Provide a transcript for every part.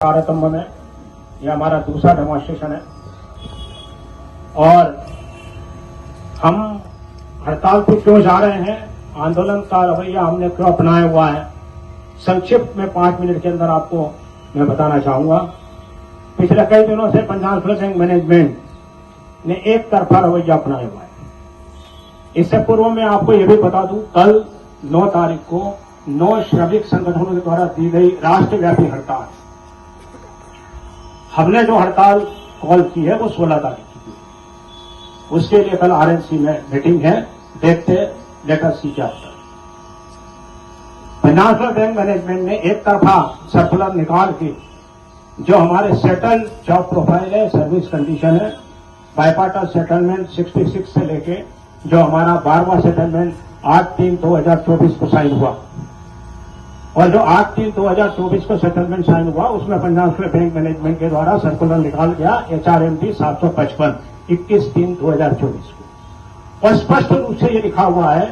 कार्यक्रम में यह हमारा दूसरा डेमोन्स्ट्रेशन है और हम हड़ताल पे क्यों जा रहे हैं, आंदोलन का रवैया हमने क्यों अपनाया हुआ है, संक्षिप्त में 5 मिनट के अंदर आपको मैं बताना चाहूंगा। पिछले कई दिनों से पंजाब नेशनल बैंक मैनेजमेंट ने एक तरफा रवैया अपनाया हुआ है। इससे पूर्व में आपको यह भी बता दूं, कल 9 तारीख को 9 श्रमिक संगठनों के द्वारा दी गई राष्ट्रव्यापी हड़ताल, हमने जो हड़ताल कॉल की है वो 16 तारीख की थी। उसके लिए कल आरएनसी में मीटिंग है, देखते लेट अस सी क्या होता है। पंजाब नेशनल बैंक मैनेजमेंट ने एक तरफा सर्कुलर निकाल के जो हमारे सेटल जॉब प्रोफाइल है, सर्विस कंडीशन है, बायपार्टल सेटलमेंट 66 से लेके जो हमारा 12वां सेटलमेंट 8/3/2024 को साइन हुआ और जो 8/3/2024 को सेटलमेंट साइन हुआ उसमें पंजाब नेशनल बैंक मैनेजमेंट के द्वारा सर्कुलर निकाल गया HRMD 755 21/3/2024 को। और स्पष्ट रूप से ये लिखा हुआ है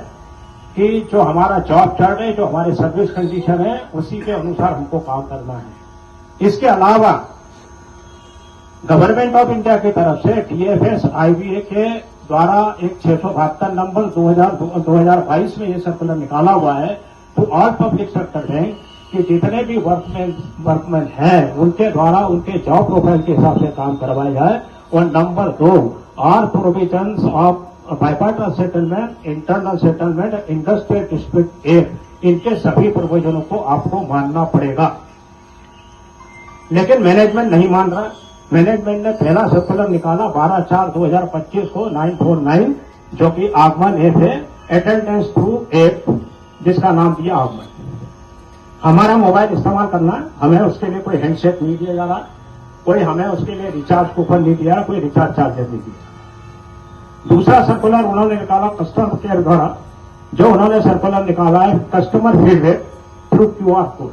कि जो हमारा जॉब चार्ट है, जो हमारे सर्विस कंडीशन है, उसी के अनुसार हमको काम करना है। इसके अलावा गवर्नमेंट ऑफ इंडिया की तरफ से TFS IBA के द्वारा एक 672 नंबर 2022 में ये सर्कुलर निकाला हुआ है तो ऑल पब्लिक सेक्टर बैंक कि जितने भी वर्कमैन हैं उनके द्वारा उनके जॉब प्रोफाइल के हिसाब से काम करवाया जाए। और number 2 are provisions of bipartite settlement, internal settlement, industrial dispute act, इनके सभी प्रोविजनों को आपको मानना पड़ेगा। लेकिन मैनेजमेंट नहीं मान रहा। मैनेजमेंट ने पहला सर्कुलर निकाला 12/4/2025 को 949 जो कि आगमन एक्ट है, अटेंडेंस थ्रू एक्ट, जिसका नाम दिया आगमन। हमारा मोबाइल इस्तेमाल करना है, हमें उसके लिए कोई हैंडसेट नहीं दिया जा रहा, कोई हमें उसके लिए रिचार्ज कूपन नहीं दिया, कोई रिचार्ज चार्जेस नहीं दिया। दूसरा सर्कुलर उन्होंने निकाला कस्टमर केयर द्वारा, जो उन्होंने सर्कुलर निकाला है customer feedback through QR code.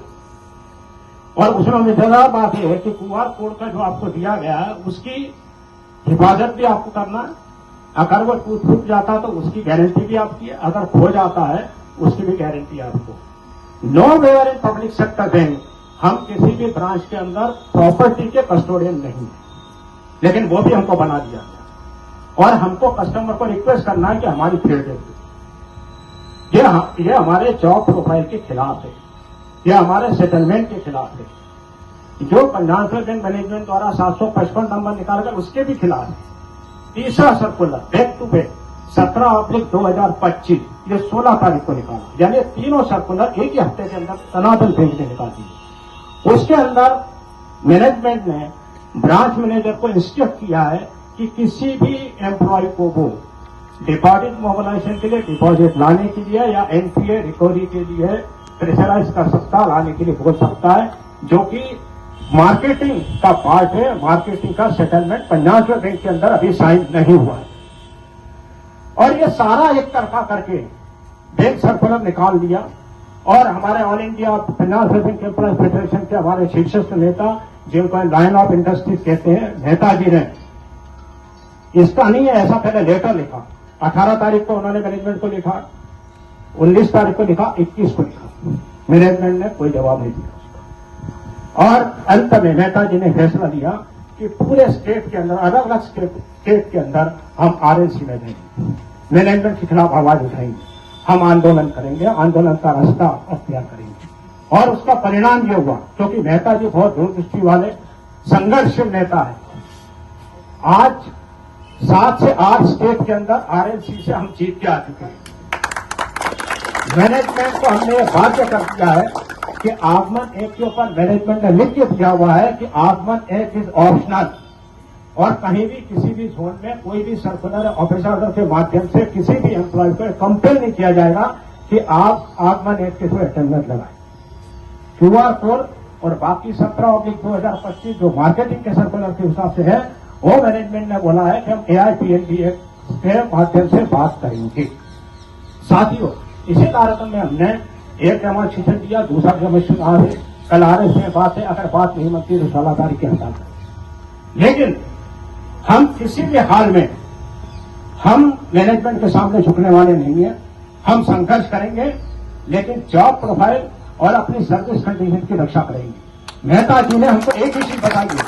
और उसमें मजेदार बात यह है कि QR कोड का जो आपको दिया गया है उसकी हिफाजत भी आपको करना है। अगर वो टूट जाता तो उसकी गारंटी भी आपकी है, अगर खो जाता है उसकी भी गारंटी आपको। Nowhere in public sector bank, हम किसी भी ब्रांच के अंदर प्रॉपर्टी के कस्टोडियन नहीं है, लेकिन वो भी हमको बना दिया गया। और हमको कस्टमर को रिक्वेस्ट करना है कि हमारी फीडबैक दे। ये हमारे जॉब प्रोफाइल के खिलाफ है, यह हमारे सेटलमेंट के खिलाफ है। जो पंजाब नेशनल बैंक मैनेजमेंट द्वारा 755 नंबर निकालकर उसके भी खिलाफ है। तीसरा सर्कुलर बैक टू बैक 17/2025 ये 16 तारीख को निकाला, यानी तीनों सर्कुलर एक ही हफ्ते के अंदर सनातन बैंक ने निकाल दिए। उसके अंदर मैनेजमेंट ने ब्रांच मैनेजर को इंस्ट्रक्ट किया है कि किसी भी एम्प्लॉय को वो डिपॉजिट मोबिलाइजेशन के लिए, डिपॉजिट लाने के लिए या NPA रिकवरी के लिए प्रेशराइज कर सकता, लाने के लिए बोल सकता है, जो कि मार्केटिंग का पार्ट है। मार्केटिंग का सेटलमेंट पंजाब नेशनल बैंक के अंदर अभी साइन नहीं हुआ है। और ये सारा एक तरफा करके बैंक सर्कुलर निकाल दिया। और हमारे all India Punjab National Bank employee federation के हमारे शीर्षस्थ नेता, जिनको लाइन ऑफ इंडस्ट्रीज कहते हैं, नेताजी ने इसका नहीं है ऐसा पहले लेटर लिखा। 18 तारीख को उन्होंने मैनेजमेंट को लिखा, 19 तारीख को लिखा, 21 को लिखा। मैनेजमेंट ने कोई जवाब नहीं दिया उसका। और अंत में नेताजी ने फैसला लिया कि पूरे स्टेट के अंदर, अलग अलग स्टेट के अंदर हम RNC में देंगे, मैनेजमेंट के खिलाफ आवाज उठाएंगे, हम आंदोलन करेंगे, आंदोलन का रास्ता अख्तियार करेंगे। और उसका परिणाम यह हुआ, क्योंकि नेताजी बहुत दूरदृष्टि वाले संघर्षशील नेता है। आज 7 से 8 स्टेट के अंदर RNC से हम जीत के आ चुके हैं। मैनेजमेंट को हमने यह बाध्य कर दिया है कि आगमन एक्ट के ऊपर मैनेजमेंट ने लिख के दिया हुआ है कि आगमन एक्ट इज ऑप्शनल। और कहीं भी किसी भी जोन में कोई भी सर्कुलर ऑफिसर के माध्यम से किसी भी एम्प्लॉय को कंपेल नहीं किया जाएगा कि आप आगमन एक्ट के थ्रू अटेंडेंस लगाएं। QR कोड और बाकी 17/2025 जो मार्केटिंग के सर्कुलर के हिसाब से है, वो मैनेजमेंट ने बोला है कि हम AIPNB एक्ट के माध्यम से बात करेंगे। साथियों, इसी कार्यक्रम में हमने एक डेमोन्स्ट्रेशन दिया, दूसरा डेमोन्स्ट्रेशन आ रहे, कल RS में बात है, अगर बात नहीं बनती तो 16 तारीख की हड़ताल करें। लेकिन हम किसी भी हाल में हम मैनेजमेंट के सामने झुकने वाले नहीं है। हम संघर्ष करेंगे, लेकिन जॉब प्रोफाइल और अपनी सर्विस कंडीशन की रक्षा करेंगे। मेहता जी ने हमको एक ही चीज बताई है।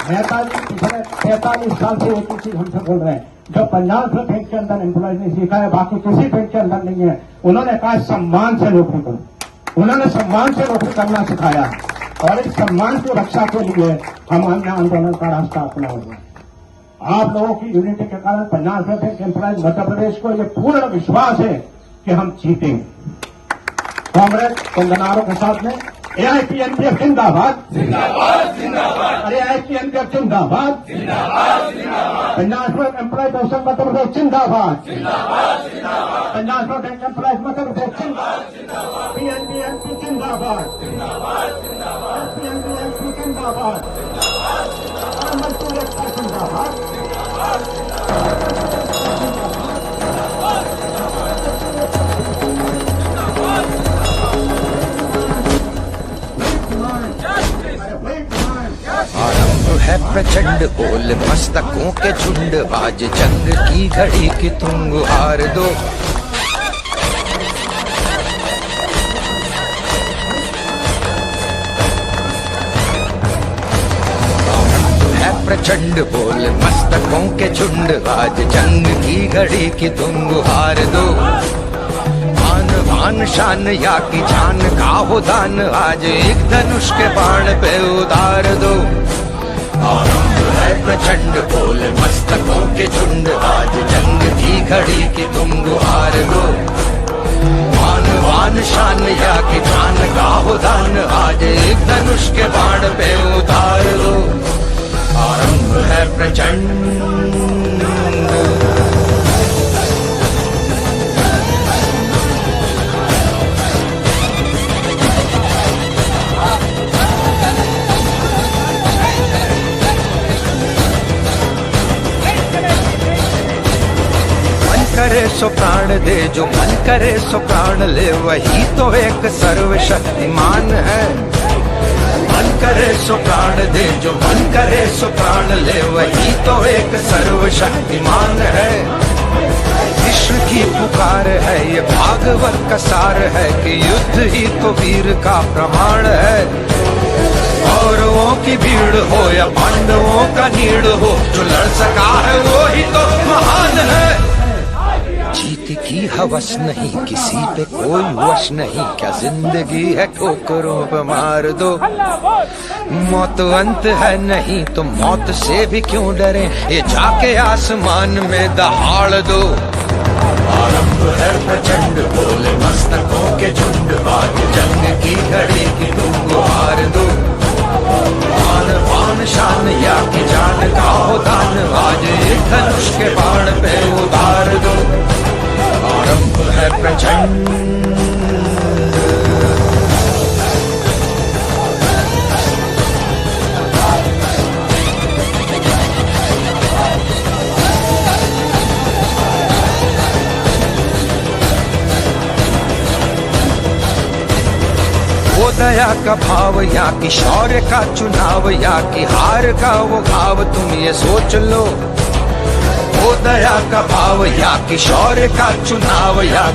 मेहता जी पिछले 45 साल से एक ही चीज हमसे बोल रहे हैं, जो पंजाब बैंक के अंदर एम्प्लॉय ने सीखा है, बाकी किसी बैंक के अंदर नहीं है। उन्होंने कहा सम्मान से नौकरी करो। उन्होंने सम्मान से नौकरी करना सिखाया और इस सम्मान की रक्षा के लिए हम अन्य आंदोलन का रास्ता अपना हुआ है। आप लोगों की यूनिटी के कारण पंजाब बैंक एम्प्लॉय मध्य प्रदेश को यह पूर्ण विश्वास है कि हम जीतेंगे। कांग्रेस कंगनारों के साथ में एआईपीएनपीएफ जिंदाबाद, अरे एआईपीएनपीएफ जिंदाबाद, पंजाब एम्प्लॉय कौशल मध्य प्रदेश जिंदाबाद, पंजाब बैंक एम्प्लॉय मध्य प्रदेश जिंदाबाद, पीएनपीएनपी जिंदाबाद, पीएनपीएनपी जिंदाबाद, मजदूर एकता जिंदाबाद। आरंभ है प्रचंड बोल मस्तकों के झुंड, आज जंग की घड़ी की तुम गुहार दो। आरंभ है प्रचंड बोल मस्तकों के झुंड, आज जंग की घड़ी की तुम गुहार दो। मान शान या की जान का हो दान, आज एक धनुष के बाण पे उतार दो। आरंभ है प्रचंड बोल मस्तकों के झुंड, आज जंग की घड़ी की तुम गुहार दो। मान शान या की जान का हो दान, आज एक धनुष के बाण पे उतार दो। आरंभ है प्रचंड। करे सो प्राण दे, जो मन करे सो प्राण ले, वही तो एक सर्वशक्तिमान है। मन करे सो प्राण दे, जो मन करे सो प्राण ले, वही तो एक सर्वशक्तिमान है। कृष्ण की पुकार है, ये भागवत का सार है कि युद्ध ही तो वीर का प्रमाण है। कौरवों की भीड़ हो या पांडवों का नीड़ हो, जो लड़ सका है वो ही तो महान है। जीत की हवस नहीं, किसी पे कोई वश नहीं, क्या जिंदगी है ठोकरों पे मार दो। मौत अंत है नहीं तो मौत से भी क्यों डरे, ये जाके आसमान में दहाड़ दो। आरंभ है प्रचंड बोले मस्तकों के झुंड, आज जंग की घड़ी की तुम गुहार दो। मान शान या की जान का हो दान, आज एक धनुष के बाण पे उतार दो। आरंभ है प्रचंड। वो दया का भाव या कि शौर्य का चुनाव, या कि हार का वो घाव, तुम ये सोच लो। वो दया का भाव या कि शौर्य का चुनाव, या